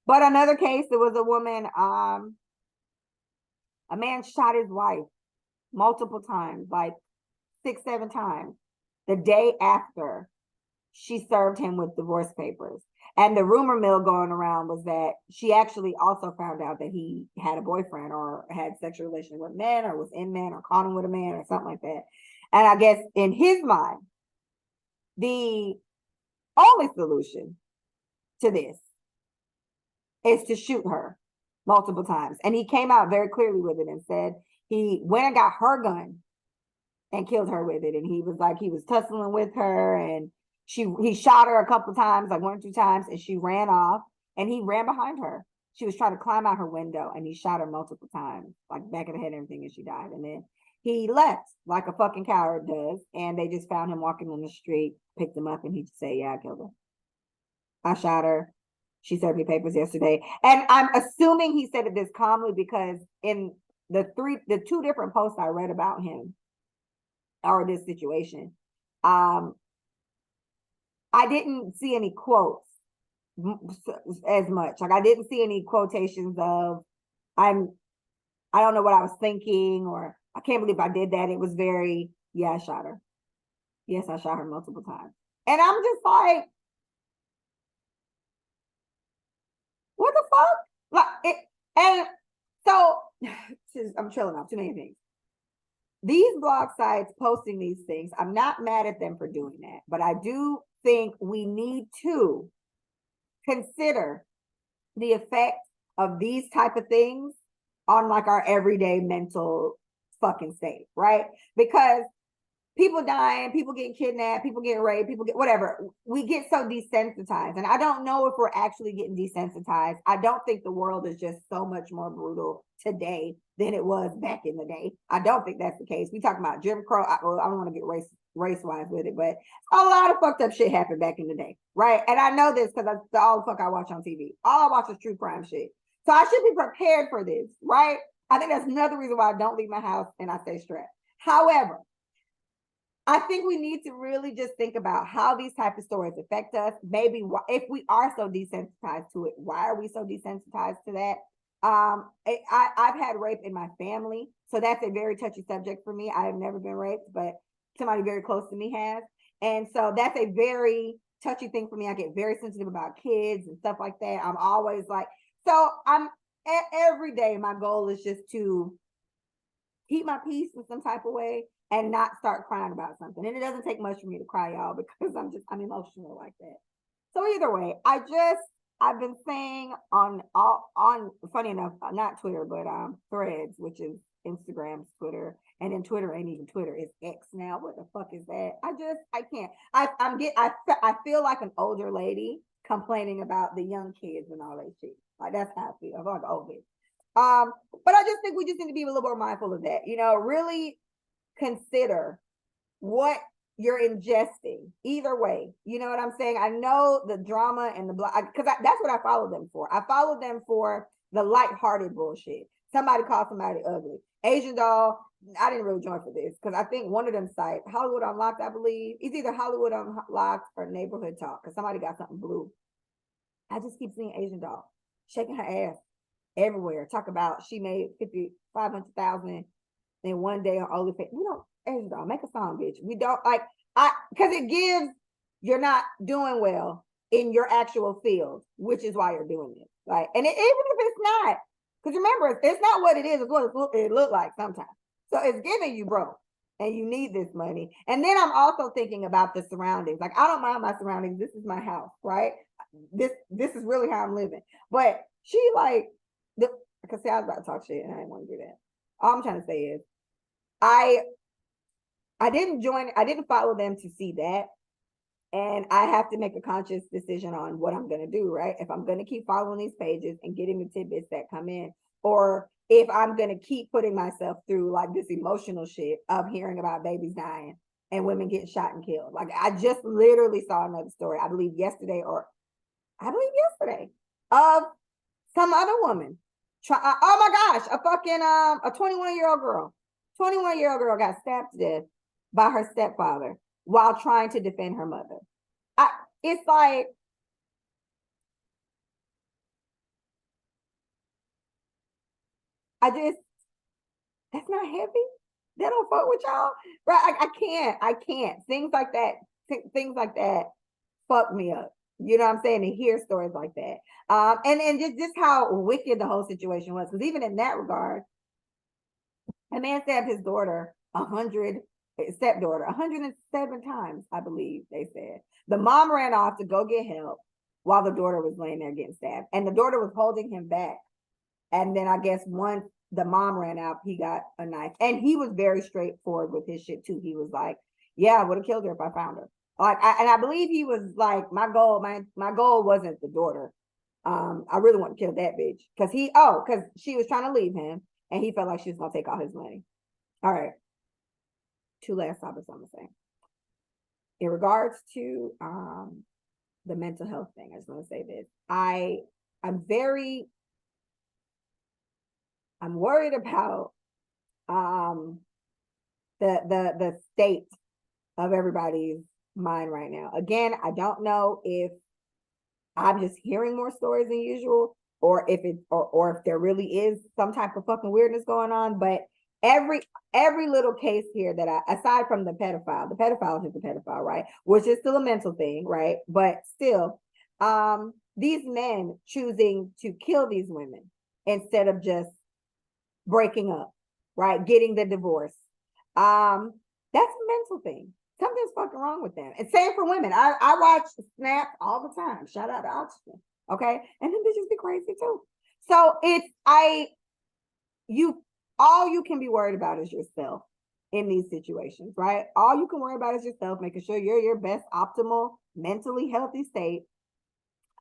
But another case, there was a woman, a man shot his wife multiple times, like 6, 7 times, the day after she served him with divorce papers. And the rumor mill going around was that she actually also found out that he had a boyfriend or had sexual relations with men or was in men or caught him with a man or something like that. And I guess in his mind, the only solution to this is to shoot her multiple times. And he came out very clearly with it and said he went and got her gun and killed her with it. And he was like, he was tussling with her, and he shot her a couple times, like 1 or 2 times, and she ran off, and he ran behind her. She was trying to climb out her window, and he shot her multiple times, like back of the head and everything, and she died. And then he left like a fucking coward does, and they just found him walking on the street, picked him up, and he just said, yeah, I killed her. I shot her. She served me papers yesterday. And I'm assuming he said it this calmly because in the 2 different posts I read about him or this situation, I didn't see any quotes as much. Like I didn't see any quotations of I don't know what I was thinking, or I can't believe I did that. It was very, yeah, I shot her. Yes, I shot her multiple times. And I'm just like, what the fuck? Like it, and so I'm trailing off too many things. These blog sites posting these things, I'm not mad at them for doing that, but I do think we need to consider the effect of these type of things on like our everyday mental fucking state, right? Because people dying, people getting kidnapped, people getting raped, people get whatever. We get so desensitized. And I don't know if we're actually getting desensitized. I don't think the world is just so much more brutal today than it was back in the day. I don't think that's the case. We talk about Jim Crow. I don't want to get race wise with it, but a lot of fucked up shit happened back in the day, right? And I know this because that's all the fuck I watch on TV. All I watch is true crime shit. So I should be prepared for this, right? I think that's another reason why I don't leave my house and I stay strapped. However, I think we need to really just think about how these type of stories affect us. Maybe if we are so desensitized to it, why are we so desensitized to that? I've had rape in my family, so that's a very touchy subject for me. I have never been raped, but somebody very close to me has, and so that's a very touchy thing for me. I get very sensitive about kids and stuff like that. I'm always like, so I'm every day. My goal is just to keep my peace in some type of way and not start crying about something. And it doesn't take much for me to cry, y'all, because I'm emotional like that. So either way, I've been saying on funny enough, not Twitter, but Threads, which is Instagram's Twitter, and then Twitter ain't even Twitter, it's X now. What the fuck is that? I can't. I feel like an older lady complaining about the young kids and all that shit. Like that's how I feel. I feel like old bitch. But I just think we just need to be a little more mindful of that. Really consider what you're ingesting either way. You know what I'm saying? I know the drama and the because that's what I follow them for. I follow them for the lighthearted bullshit. Somebody called somebody ugly. Asian Doll. I didn't really join for this because I think one of them sites, Hollywood Unlocked, I believe, it's either Hollywood Unlocked or Neighborhood Talk because somebody got something blue. I just keep seeing Asian Doll shaking her ass everywhere. Talk about she made 500,000 in one day on OnlyFans. We don't, Asian Doll, make a song, bitch. We don't like, because it gives, you're not doing well in your actual field, which is why you're doing it. Like, and even if it's not, because remember, it's not what it is, it's what it look like sometimes. So it's giving you broke and you need this money. And then I'm also thinking about the surroundings. Like, I don't mind my surroundings. This is my house, right? This is really how I'm living. But she like, because I was about to talk shit and I didn't want to do that. All I'm trying to say is I I didn't follow them to see that. And I have to make a conscious decision on what I'm going to do, right? If I'm going to keep following these pages and getting the tidbits that come in, or if I'm going to keep putting myself through like this emotional shit of hearing about babies dying and women getting shot and killed. Like I just literally saw another story, I believe yesterday, of some other woman. Oh my gosh, a fucking a 21-year-old girl. 21-year-old girl got stabbed to death by her stepfather while trying to defend her mother. It's like, I just, that's not heavy. That don't fuck with y'all, right? I can't. Things like that fuck me up. You know what I'm saying? And hear stories like that. And just how wicked the whole situation was. Because even in that regard, a man stabbed his daughter 107 times, I believe they said. The mom ran off to go get help while the daughter was laying there getting stabbed. And the daughter was holding him back. And then I guess once the mom ran out, he got a knife. And he was very straightforward with his shit too. He was like, yeah, I would have killed her if I found her. And I believe he was like, my goal wasn't the daughter. I really want to kill that bitch. Because she was trying to leave him and he felt like she was gonna take all his money. All right. Two last topics I'm gonna say. In regards to the mental health thing, I just want to say this. I'm worried about the state of everybody's mind right now. Again, I don't know if I'm just hearing more stories than usual, or if if there really is some type of fucking weirdness going on. But every little case here that aside from the pedophile is the pedophile, right? Which is still a mental thing, right? But still, these men choosing to kill these women instead of just breaking up, right? Getting the divorce. That's a mental thing. Something's fucking wrong with them. And same for women. I watch Snap all the time. Shout out to Oxygen. Okay. And then bitches be crazy too. So all you can be worried about is yourself in these situations, right? All you can worry about is yourself, making sure you're your best optimal, mentally healthy state.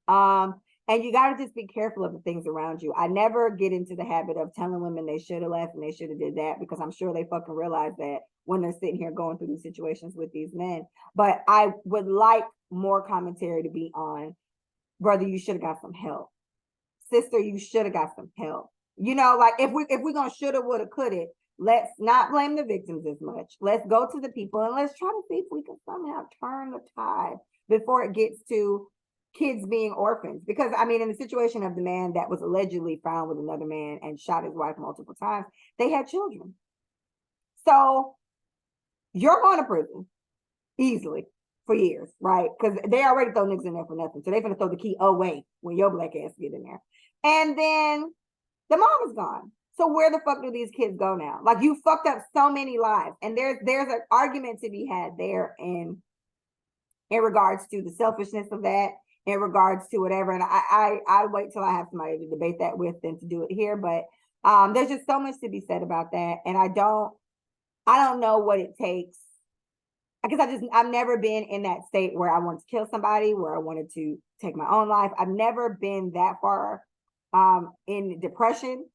And you got to just be careful of the things around you. I never get into the habit of telling women they should have left and they should have did that, because I'm sure they fucking realize that when they're sitting here going through these situations with these men. But I would like more commentary to be on, brother, you should have got some help. Sister, you should have got some help. You know, like if we're gonna shoulda, woulda, coulda, let's not blame the victims as much. Let's go to the people and let's try to see if we can somehow turn the tide before it gets to kids being orphans. Because I mean, in the situation of the man that was allegedly found with another man and shot his wife multiple times, they had children. So you're going to prison easily for years, right? Because they already throw niggas in there for nothing. So they're gonna throw the key away when your black ass get in there. And then the mom is gone. So where the fuck do these kids go now? Like, you fucked up so many lives. And there's an argument to be had there in regards to the selfishness of that, in regards to whatever. And I wait till I have somebody to debate that with than to do it here. But there's just so much to be said about that. And I don't know what it takes, because I've never been in that state where I wanted to kill somebody, where I wanted to take my own life. I've never been that far in depression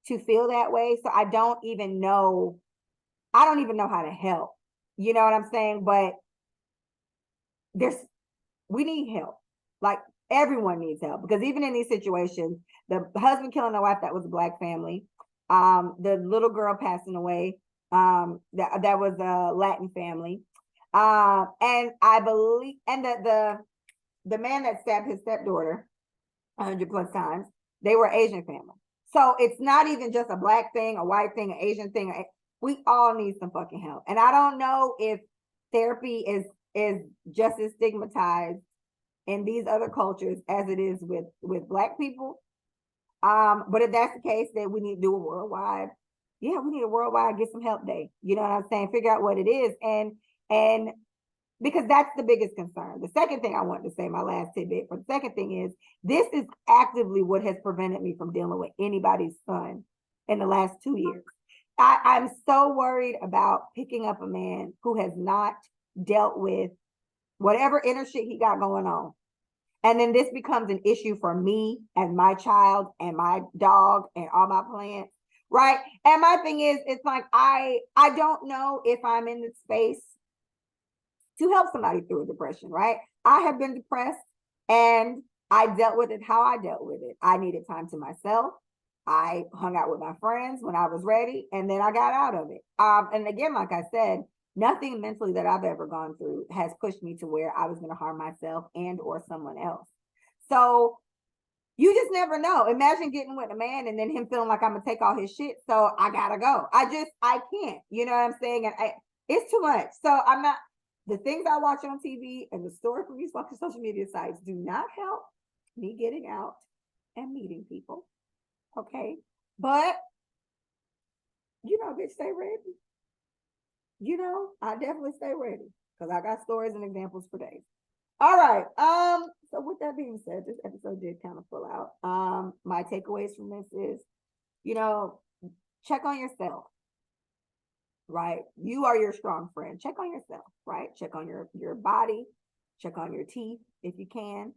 to feel that way. So I don't even know how to help. You know what I'm saying? But we need help. Like, everyone needs help, because even in these situations, the husband killing the wife, that was a black family. The little girl passing away, that was a Latin family. And I believe, and the man that stabbed his stepdaughter 100+ times, they were Asian family. So it's not even just a black thing, a white thing, an Asian thing. We all need some fucking help. And I don't know if therapy is just as stigmatized in these other cultures as it is with black people. But if that's the case, then we need to do a worldwide. Yeah, we need a worldwide get some help day. You know what I'm saying? Figure out what it is, and because that's the biggest concern. The second thing I want to say, my last tidbit for the second thing is this is actively what has prevented me from dealing with anybody's son in the last 2 years. I'm so worried about picking up a man who has not dealt with whatever inner shit he got going on. And then this becomes an issue for me and my child and my dog and all my plants, right? And my thing is, it's like I don't know if I'm in the space to help somebody through a depression, right? I have been depressed and I dealt with it how I dealt with it. I needed time to myself. I hung out with my friends when I was ready, and then I got out of it. And again, like I said, nothing mentally that I've ever gone through has pushed me to where I was going to harm myself and or someone else. So you just never know. Imagine getting with a man and then him feeling like I'm gonna take all his shit. So I gotta go. I can't. You know what I'm saying? And it's too much. So I'm not. The things I watch on TV and the story from these fucking social media sites do not help me getting out and meeting people. Okay, but bitch, stay ready. I definitely stay ready because I got stories and examples for days. All right. So with that being said, this episode did kind of pull out. My takeaways from this is, check on yourself, right? You are your strong friend. Check on yourself, right? Check on your body, check on your teeth if you can.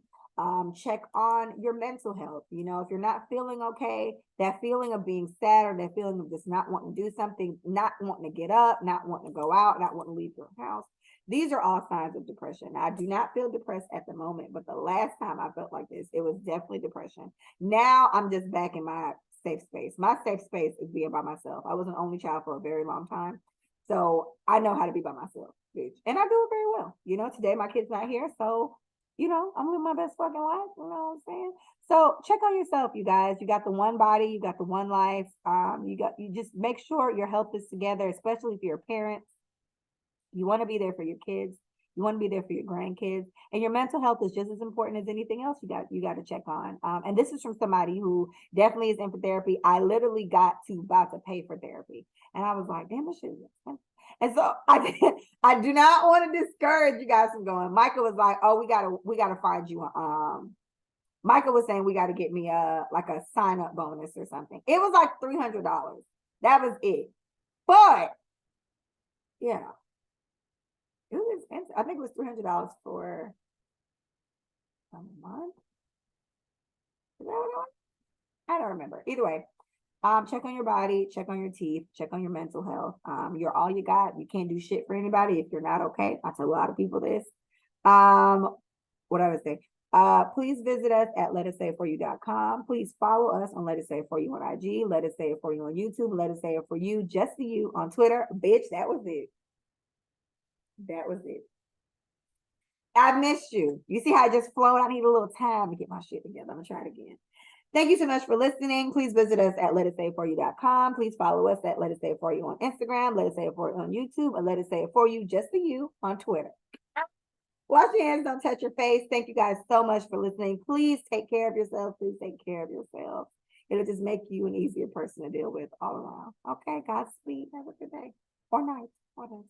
Check on your mental health. If you're not feeling okay, that feeling of being sad or that feeling of just not wanting to do something, not wanting to get up, not wanting to go out, not wanting to leave your house. These are all signs of depression. I do not feel depressed at the moment, but the last time I felt like this, it was definitely depression. Now I'm just back in my safe space. My safe space is being by myself. I was an only child for a very long time. So I know how to be by myself, bitch. And I do it very well. Today my kid's not here. So I'm living my best fucking life. You know what I'm saying? So check on yourself, you guys. You got the one body, you got the one life. You just make sure your health is together, especially if you're a parent. You want to be there for your kids. You want to be there for your grandkids, and your mental health is just as important as anything else you got to check on. And this is from somebody who definitely is in for therapy. I literally got to about to pay for therapy, and I was like, damn, this shit is expensive. And so I do not want to discourage you guys from going. Michael was like, oh, we gotta find you. Michael was saying we got to get me like a sign up bonus or something. It was like $300. That was it. But yeah. It was expensive. I think it was $300 for a month. Is that what it was? I don't remember. Either way, check on your body, check on your teeth, check on your mental health. You're all you got. You can't do shit for anybody if you're not okay. I tell a lot of people this. What I would say. Please visit us at letitsaitforyu.com. Please follow us on Let It Say It For You on IG. Let It Say It For You on YouTube. Let It Say It For You, just to you on Twitter. Bitch, that was it. That was it. I missed you. You see how I just flowed? I need a little time to get my shit together. I'm gonna try it again. Thank you so much for listening. Please visit us at letitsaitforyu.com. Please follow us at Let It Say It For You on Instagram, Let It Say It For You on YouTube, and Let It Say It For You, just for you, on Twitter. Wash your hands, don't touch your face. Thank you guys so much for listening. Please take care of yourself. Please take care of yourself. It'll just make you an easier person to deal with all around. Okay, Godspeed. Have a good day or night. Whatever.